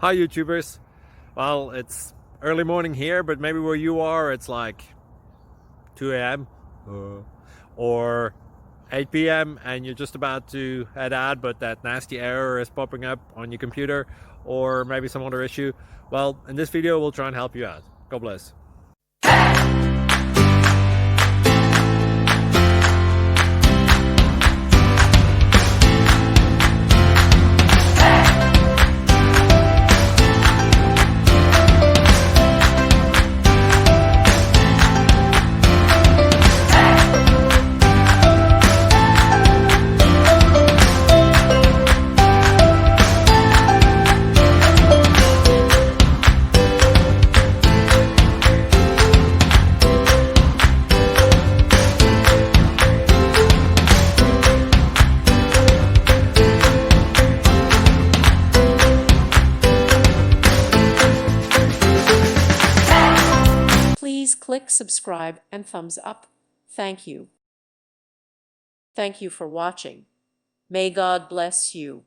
Hi YouTubers. Well, it's early morning here, but maybe where you are it's like 2 a.m. or 8 p.m. and you're just about to head out, but that nasty error is popping up on your computer, or maybe some other issue. Well, in this video we'll try and help you out. God bless. Please click subscribe and thumbs up. Thank you. Thank you for watching. May God bless you.